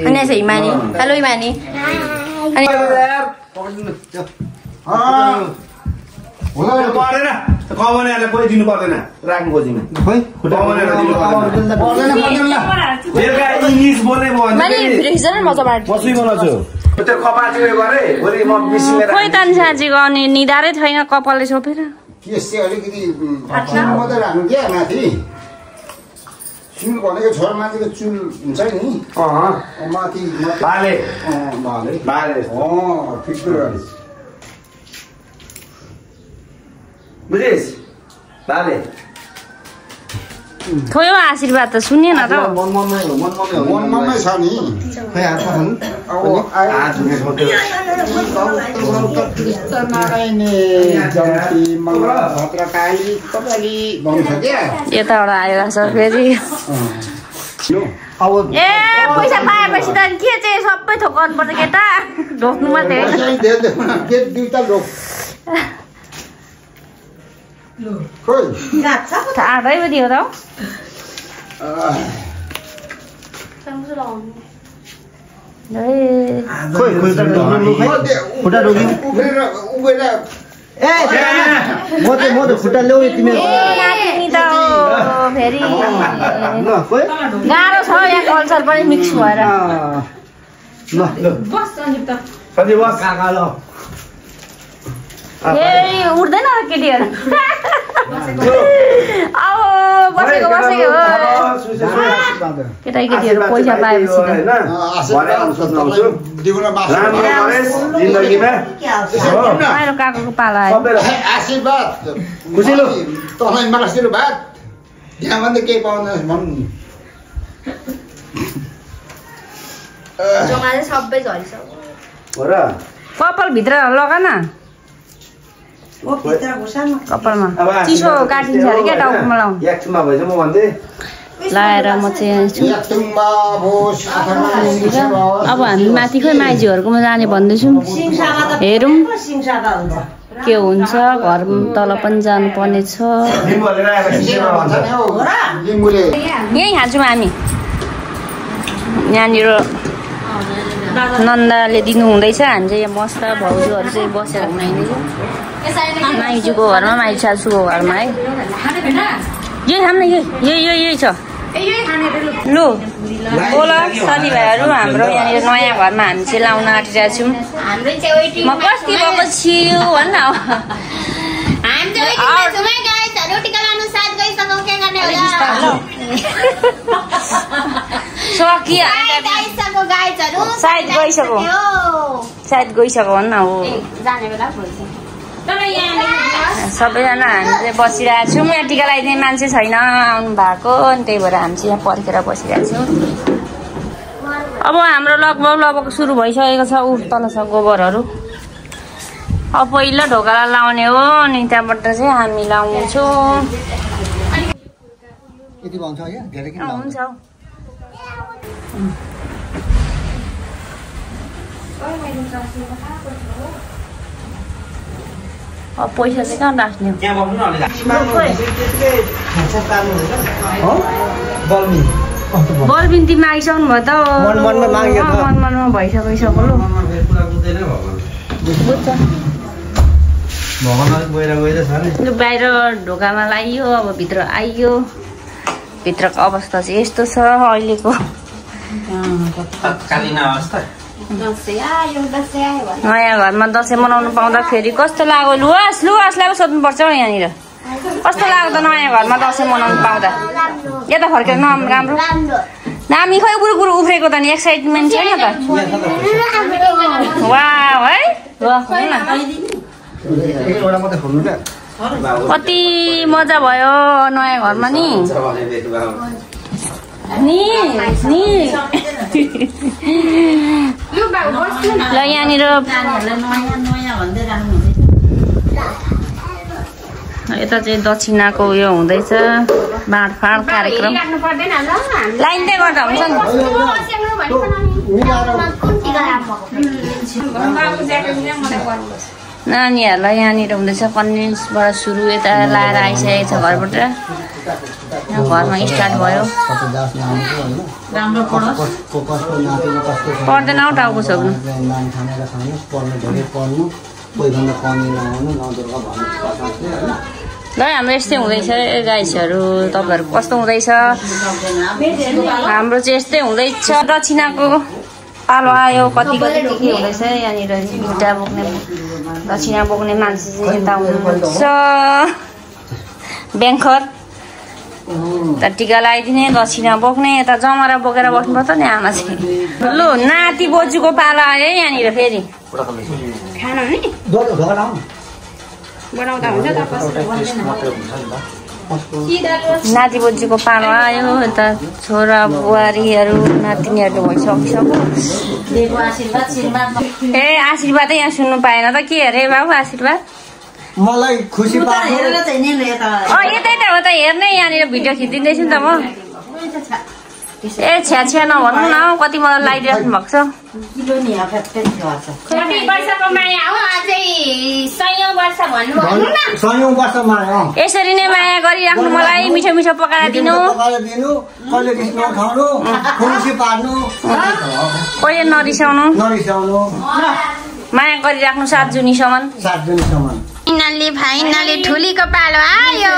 Anyway, Imani. Hello, Imani. कमानेलाई कोही दिनु पर्दैन राख्नु खोजिमा खै कमानेलाई दिनु पर्दैन बेलुका इंग्लिश बोल्ने भयो भने रिजन मजा मार्छ बसुई बनाउँछु त्यो कपाल चाहिँ गरे भोलि म मिसिङले खोइ तान साँझीको अनि निधारै छैन कपालले छोपेर के चाहिँ अलिकति मात्रै राख्नु क्या माथि चुल भनेको छोरा मान्छेको चुल हुन्छ नि माथि बाले बाले बाले ठिक कुरा बुझिस बाले खोयो आशीर्वाद त सुनेन त मनमनमै छ नि खै हात खानु अब आज नारायणे जन्ती मङ्गल भद्रकाली कपाली भन्छ क्या यताबाट आएर छ फेरि अब ए पैसा पाएपछि त के चाहिँ सबै थोक गर्नुपर्छ केटा ढोक्नु मात्रै के दुईटा लोक खोइ आधै पो दियो त खुट्टा रोक्यो उभिएर ए म त खुट्टा ल्याउ तिमी फेरि गाह्रो छ यहाँ कल्चर पनि मिक्स भएर सधैँ बस काका ल फेरि उठ्दैन केटीहरू अब बसेको केटाकेटीहरू पैसा पाएपछि बाहिर काकाको पाला आयो आशीर्वाद खुसिलो तपाईँ मलाई आशीर्वाद त्यहाँभन्दा केही पाउँदैन भन्नु सबै झरिसक्यो हो र कपालभित्र लगा न कपालमा चिसो काटिन्छ अरे क्या टाउकोमा लाउनु एकछिनमा भएछ म भन्दै लाएर म चाहिँ अब हामी माथि खोइ माइजीहरूकोमा जाने भन्दैछौँ हेरौँ के हुन्छ घर तल पनि जानुपर्ने छ यहीँ खान्छौँ हामी यहाँनिर नन्दाले दिनु हुँदैछ हामी चाहिँ यहाँ मस्त भाउजूहरू चाहिँ बसेर खाइँदैछ माइजूको घरमा माइजू सासूको घरमा है यही खाम न यही छ लु बोल साथीभाइहरू हाम्रो यहाँनिर नयाँ घरमा हामी चाहिँ लाउन आँटिरहेको छौँ म कति भएको छु भन्न सायद गइसक्यो भन्न हो सबैजना हामी चाहिँ बसिरहेको छौँ यहाँ टिका लगाइदिने मान्छे छैन आउनु भएको अनि त्यही भएर हामी चाहिँ यहाँ पर्खेर बसिरहेको छौँ अब हाम्रो लगभग सुरु भइसकेको छ ऊ तल छ गोबरहरू अब पहिलो ढोकालाई लाउने हो अनि त्यहाँबाट चाहिँ हामी लाउँछौँ हुन्छ अब पैसा चाहिँ कहाँ राख्ने बल्बिन तिमी आइसक्नु भयो त मनमा भइसक्यो लु बाहिर ढोकामा लाइयो अब भित्र आइयो भित्रको अवस्था चाहिँ यस्तो छ अहिलेको नयाँ घरमा दसैँ मनाउनु पाउँदाखेरि कस्तो लाग्यो लुवासलाई पो सोध्नुपर्छ हौ यहाँनिर कस्तो लाग्यो त नयाँ घरमा दसैँ मनाउनु पाउँदा यता फर्केर राम्रो नामी खै गुरु उफ्रेको त नि एक्साइटमेन्ट छैन त वाह है कति मजा भयो नयाँ घरमा नि ल यहाँनिर यता चाहिँ दक्षिणाको उयो हुँदैछ बाँडफाँड कार्यक्रम लाइनले गर्दा हुन्छ नि नानीहरूलाई यहाँनिर हुँदैछ कन्भेन्सबाट सुरु यता लाएर आइसकेको छ घरबाट घरमा स्टार्ट भयो राम्रो पढ्दैन हौ टाउको छोप्नु ल हाम्रो यस्तै हुँदैछ गाइसहरू तपाईँहरू कस्तो हुँदैछ हाम्रो चाहिँ यस्तै हुँदैछ दक्षिणाको पालो आयो कति के हुँदैछ यहाँनिर भिटा बोक्ने दक्षिणा बोक्ने मान्छे चाहिँ यता हुनुहुन्छ ब्याङ्कर त टिका लगाइदिने दक्षिणा बोक्ने यता जमरा बोकेर बस्नुपर्छ नि आमा चाहिँ लु नाति बोजूको पालो आयो है यहाँनिर फेरि खाना नि बनाउँदा हुन्छ नाति बोजूको पालो आयो यता छोरा बुहारीहरू नातिनीहरू भइसकिसक्यो ए आशीर्वादै यहाँ सुन्नु पाएन त के अरे बाबु आशीर्वाद मलाई खुसी पार्नु यतै त हो त हेर्ने यहाँनिर भिडियो खिचिदिँदैछु नि त म ए छ्या नभन्नु न कति मलाई लगाइदिइराख्नु भएको छ यसरी नै माया गरिराख्नु मलाई मिठो मिठो पकाएर दिनु कहिले नरिसाउनु माया गरिराख्नु 7 जुनीसम्म फाइनली ठुलीको पालो आयो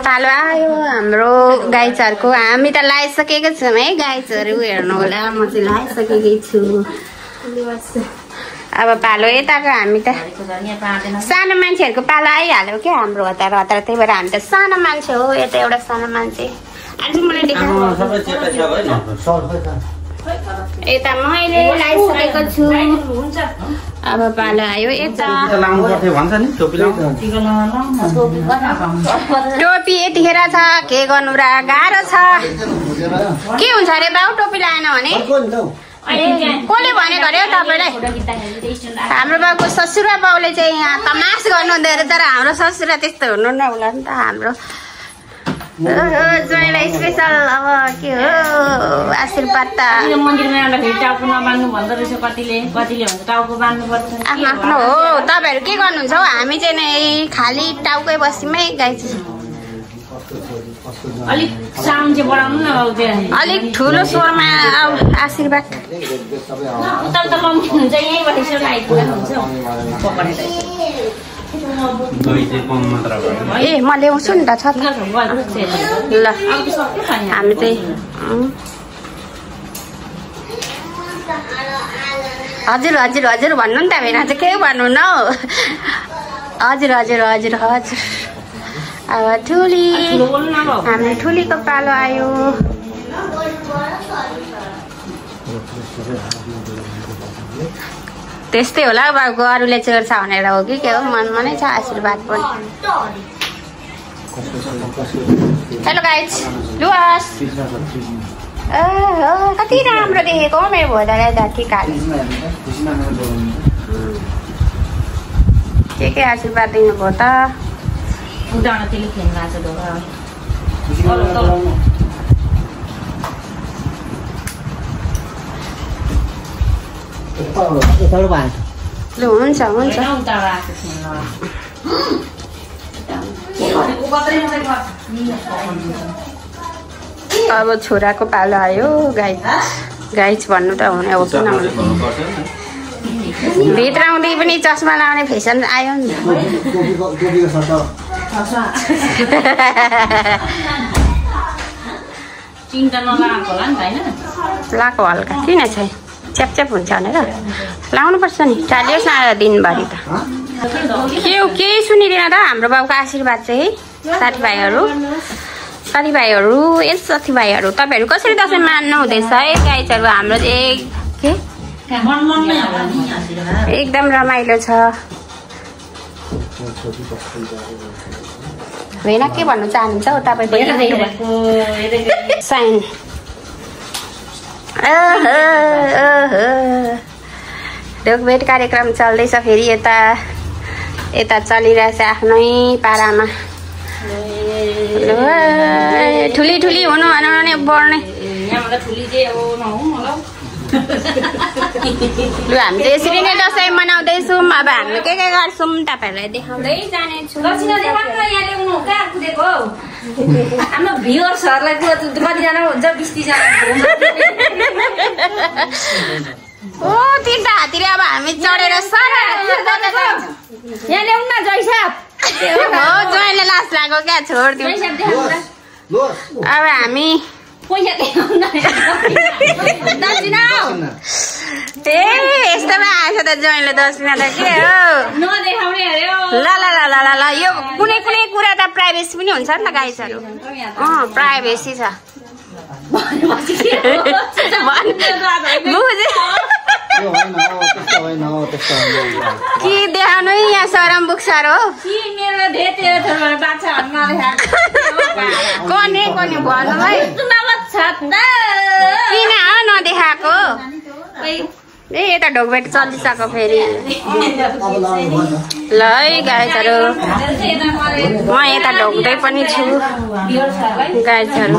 पालो आयो हाम्रो गाईचहरूको हामी त लगाइसकेको छौँ है गाईचहरू हेर्नु होला म चाहिँ लगाइसकेकै छु अब पालो यताको हामी त सानो मान्छेहरूको पालो आइहाल्यो क्या हाम्रो हतार त्यही भएर हामी त सानो मान्छे हो यता एउटा सानो मान्छे आज मलाई यता मैले लगाइसकेको छु अब पालो आयो यता टोपी यतिखेर छ के गर्नु र गाह्रो छ के हुन्छ अरे बाउ टोपी लगाएन भने कसले भनेको अरे तपाईँलाई हाम्रो बाउको ससुरा बाउले चाहिँ यहाँ तमास गर्नुहुँदो रहेछ तर हाम्रो ससुरा त्यस्तो हुनु नहोला नि त हाम्रो ज्वाइँलाई स्पेसल अब के हो आशीर्वाद त मन्दिरमा आउँदाखेरि टाउको नबान्नु भन्दो रहेछ कतिले भन्छ टाउको बान्नुपर्छ आफ्नो हो तपाईँहरू के गर्नुहुन्छ हौ हामी चाहिँ नै खाली टाउकै बसीमै गाइछु अलिक साउन्ड चाहिँ बढाउनु न बाउ चाहिँ अलिक ठुलो स्वरमा आशीर्वाद उता त कम्ती हुन्छ यहीँबाट यसो लगाइदिँदा हुन्छ ए म ल्याउँछु नि त छ ल हामी चाहिँ हजुर हजुर हजुर भन्नु नि त भेना चाहिँ के भन्नु न हौ हजुर हजुर हजुर हजुर अब ठुली हाम्रो ठुलीको पालो आयो त्यस्तै होला बाबुको अरूले चोर्छ भनेर हो कि के हो मनमा नै छ आशीर्वाद पनि हेलो गाइज लुवास कति राम्रो देखेको हो मेरो भोदालाई त टिकाले के आशीर्वाद दिनुभयो त लु हुन्छ हुन्छ अब छोराको पालो आयो गाइज भन्नु त हुने हो कि नहुने भित्र आउँदै पनि चस्मा लगाउने फेसन आयो नि चिन्ता नलागेको होला नि त होइन लगाएको हल्का किन चाहिँ च्यापच्याप हुन्छ भनेर लाउनुपर्छ नि चालियोस् न दिनभरि त केही सुनिदिन त हाम्रो बाउको आशीर्वाद चाहिँ साथीभाइहरू यस साथीभाइहरू तपाईँहरू कसरी दसैँ मान्नु हुँदैछ है गाइजहरू हाम्रो चाहिँ के एकदम रमाइलो छ होइन के भन्नु चाहनुहुन्छ हौ तपाईँको साइन ढोकभेट कार्यक्रम चल्दैछ फेरि यता चलिरहेछ आफ्नै पारामा ठुली हुनु भने बढ्ने लु हामी त यसरी नै दसैँ मनाउँदैछौँ। अब हामी के गर्छौँ तपाईँहरूलाई देखाउँदै जानेछु। दक्षिणा देखाउनु न, यहाँ ल्याउनु कहाँ कुदेको हाम्रो भ्युअर्सहरूलाई कतिजना हुन्छ 20-30 जना। ओ तिनवटा हात्तीले अब हामी चढेर सर यहाँ ल्याउनु न जयसाब। हो ज्वाइँले लास लाग्यो क्या छोडिदिउँ। अब हामी पैसा देखाउनु न दक्षिणा ए यस्तोमा आएछ त ज्वाइँले दक्षिणा त के हो नदेखाउने अरे ल ल ल ल ल यो कुनै कुनै कुरा त प्राइभेसी पनि हुन्छ नि त गाइसहरू। प्राइभेसी छ कि देखाउनु यहाँ सरम बुक्सर हो कने कने भन्नु है किन हो नदेखाएको ए यता ढोकभेट चलिसक्यो फेरि। ल है गाइजहरू म यता ढोक्दै पनि छु गाइजहरू।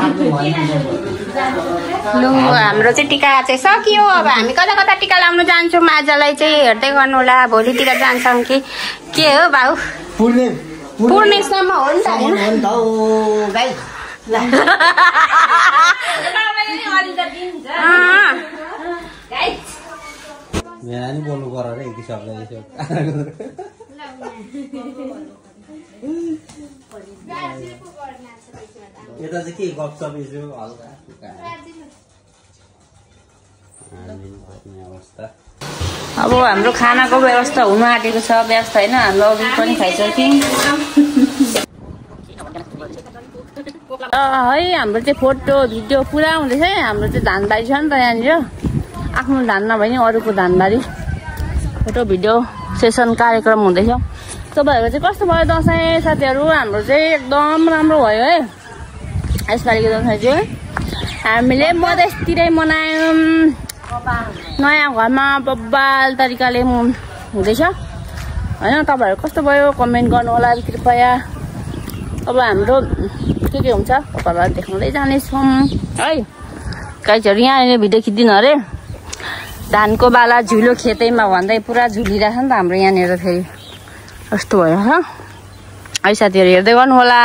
लु हाम्रो चाहिँ टिका चाहिँ सकियो। अब हामी कता कता टिका लाउनु जान्छौँ आजलाई चाहिँ हेर्दै गर्नु होला। भोलितिर जान्छौँ कि के हो भाउ? पूर्णेसम्म हो नि त मेरा नि बोल्नु पर्यो रे एक शब्द यता चाहिँ के गफसप यसो हल्का अवस्था। अब हाम्रो खानाको व्यवस्था हुन आँटेको छ। व्यवस्था होइन हाम्रो अघि पनि खाइसक्यौँ है। हाम्रो चाहिँ फोटो भिडियो पुरा हुँदैछ है। हाम्रो चाहिँ धानबारी छ नि त यहाँनिर। आफ्नो धान नभए नि अरूको धानबारी फोटो भिडियो सेसन कार्यक्रम हुँदैछ। तपाईँहरूको चाहिँ कस्तो भयो दसैँ साथीहरू? हाम्रो चाहिँ एकदम राम्रो भयो है यसपालिको दसैँ चाहिँ। हामीले मधेसतिरै मनायौँ, नयाँ घरमा बब्बाल तरिकाले हुँदैछ होइन। तपाईँहरू कस्तो भयो कमेन्ट गर्नु होला कृपया। अब हाम्रो के हुन्छ तपाईँहरूलाई देखाउँदै जानेछौँ है गाइजहरू। यहाँनिर भिडियो खिच्दिनँ अरे धानको बाला झुलो खेतैमा भन्दै पुरा झुलिरहेछ नि त हाम्रो यहाँनिर फेरि कस्तो भयो है साथीहरू हेर्दै गर्नु होला।